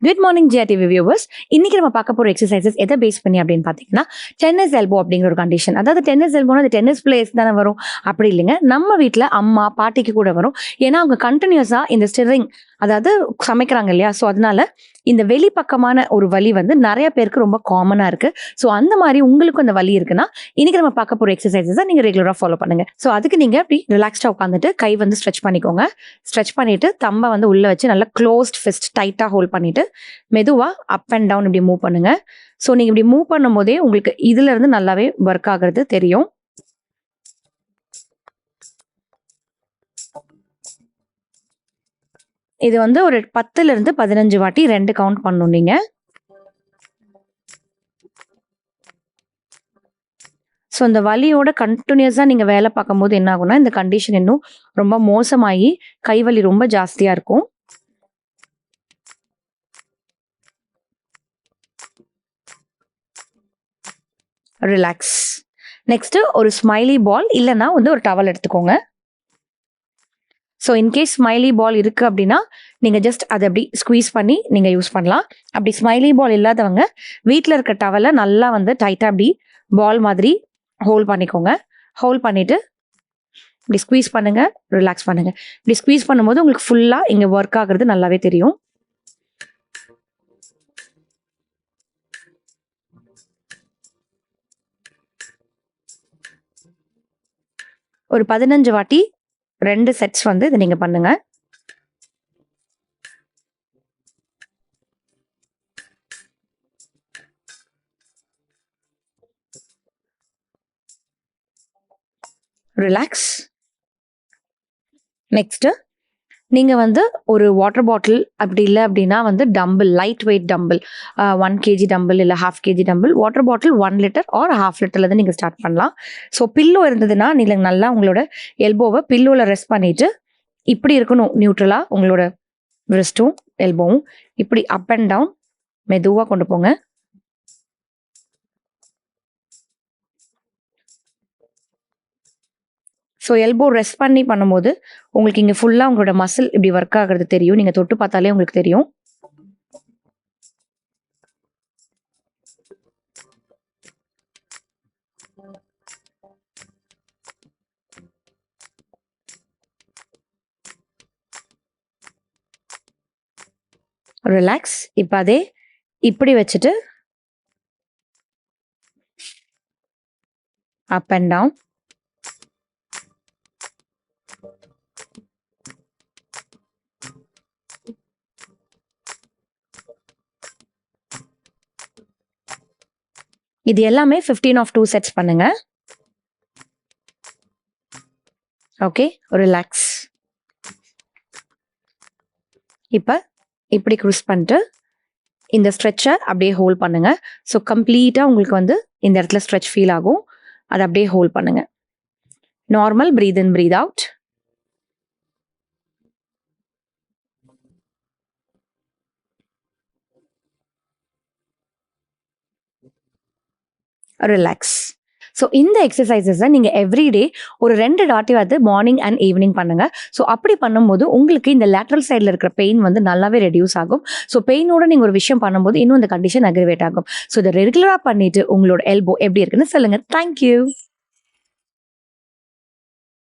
Good morning ஜிஆர்டிவி viewers. இன்னைக்கு நம்ம பார்க்க போகிற எக்ஸசைசஸ் எதை பேஸ் பண்ணி அப்படின்னு பார்த்தீங்கன்னா டென்னிஸ் எல்போ அப்படிங்கிற ஒரு கண்டிஷன். அதாவது டென்னிஸ் எல்போனா அது டென்னிஸ் பிளேயர்ஸ் தானே வரும், அப்படி இல்லைங்க. நம்ம வீட்டில் அம்மா பாட்டிக்கு கூட வரும். ஏன்னா அவங்க கண்டினியூஸாக இந்த ஸ்டிரிங் அதாவது சமைக்கிறாங்க இல்லையா, ஸோ அதனால இந்த வெளிப்பக்கமான ஒரு வலி வந்து நிறைய பேருக்கு ரொம்ப காமனாக இருக்கு. ஸோ அந்த மாதிரி உங்களுக்கும் அந்த வலி இருக்குன்னா இன்னைக்கு நம்ம பார்க்க போகிற எக்ஸசைசஸ் தான் நீங்கள் ரெகுலராக ஃபாலோ பண்ணுங்க. ஸோ அதுக்கு நீங்கள் அப்படி ரிலாக்ஸ்டாக உட்காந்துட்டு கை வந்து ஸ்ட்ரெச் பண்ணிக்கோங்க. ஸ்ட்ரெச் பண்ணிட்டு தம்பை வந்து உள்ள வச்சு நல்லா க்ளோஸ்ட் ஃபிஸ்ட் டைட்டாக ஹோல்ட் பண்ணிட்டு மெதுவாக அப் அண்ட் டவுன் இப்படி மூவ் பண்ணுங்க. ஸோ நீங்கள் இப்படி மூவ் பண்ணும் போதே உங்களுக்கு இதுல இருந்து நல்லாவே ஒர்க் ஆகுறது தெரியும். இது வந்து ஒரு 10 இருந்து 15 வாட்டி 2 கவுண்ட் பண்ணணும் நீங்க. ஸோ இந்த வலியோட கண்டினியூஸாக நீங்கள் வேலை பார்க்கும்போது என்ன ஆகும்னா இந்த கண்டிஷன் இன்னும் ரொம்ப மோசமாகி கைவலி ரொம்ப ஜாஸ்தியாக இருக்கும். ரிலாக்ஸ். நெக்ஸ்ட் ஒரு ஸ்மைலி பால் இல்லைன்னா வந்து ஒரு டவல் எடுத்துக்கோங்க. ஸோ இன்கேஸ் ஸ்மைலி பால் இருக்குது அப்படின்னா நீங்கள் ஜஸ்ட் அதை அப்படி ஸ்குவீஸ் பண்ணி நீங்கள் யூஸ் பண்ணலாம். அப்படி ஸ்மைலி பால் இல்லாதவங்க வீட்டில் இருக்க டவலை நல்லா வந்து டைட்டாக அப்படி பால் மாதிரி ஹோல்ட் பண்ணிக்கோங்க. ஹோல்ட் பண்ணிவிட்டு இப்படி ஸ்குவீஸ் பண்ணுங்கள், ரிலாக்ஸ் பண்ணுங்கள். இப்படி ஸ்குவீஸ் பண்ணும்போது உங்களுக்கு ஃபுல்லாக இங்கே ஒர்க் ஆகுறது நல்லாவே தெரியும். ஒரு 15 வாட்டி 2 செட்ஸ் வந்து இதை நீங்கள் பண்ணுங்க. ரிலாக்ஸ். நெக்ஸ்ட் நீங்கள் வந்து ஒரு வாட்டர் பாட்டில் அப்படி இல்லை அப்படின்னா வந்து dumbbell, light weight dumbbell, 1 kg dumbbell இல்லை 1/2 kg dumbbell, water bottle 1 litre or 1/2 லிட்டர்லேருந்து நீங்கள் ஸ்டார்ட் பண்ணலாம். ஸோ பில்லோ இருந்ததுன்னா நீங்கள் நல்லா உங்களோட எல்போவை பில்லோவில் ரெஸ்ட் பண்ணிட்டு இப்படி இருக்கணும் நியூட்ரலாக. உங்களோட ரிஸ்ட்டும் எல்போவும் இப்படி அப் அண்ட் டவுன் மெதுவாக கொண்டு போங்க. ஸோ எல்போ ரெஸ்ட் பண்ணி பண்ணும்போது உங்களுக்கு இங்கே ஃபுல்லாக உங்களோட மசில் இப்படி ஒர்க் ஆகிறது தெரியும். நீங்கள் தொட்டு பார்த்தாலே உங்களுக்கு தெரியும். ரிலாக்ஸ். இப்போ அதே இப்படி வச்சுட்டு அப் அண்ட் டவுன். இது எல்லாமே 15 of 2 செட்ஸ் பண்ணுங்க. Okay, relax. இப்போ இப்படி க்ரூஸ் பண்ணிட்டு இந்த ஸ்ட்ரெச்சை அப்படியே ஹோல்ட் பண்ணுங்க. ஸோ கம்ப்ளீட்டாக உங்களுக்கு வந்து இந்த இடத்துல ஸ்ட்ரெச் ஃபீல் ஆகும். அதை அப்படியே ஹோல்ட் பண்ணுங்க. நார்மல் பிரீத் இன் பிரீத் அவுட். ரிலாக்ஸ். ஸோ இந்த எக்ஸசைசஸை நீங்கள் எவ்ரிடே ஒரு 2 வாட்டி மார்னிங் அண்ட் ஈவினிங் பண்ணுங்க. ஸோ அப்படி பண்ணும்போது உங்களுக்கு இந்த லேட்ரல் சைடில் இருக்கிற பெயின் வந்து நல்லாவே ரெடியூஸ் ஆகும். ஸோ பெயினோட நீங்கள் ஒரு விஷயம் பண்ணும்போது இன்னும் இந்த கண்டிஷன் அக்ரிவேட் ஆகும். ஸோ இதை ரெகுலராக பண்ணிட்டு உங்களோட எல்போ எப்படி இருக்குன்னு சொல்லுங்க. தேங்க்யூ.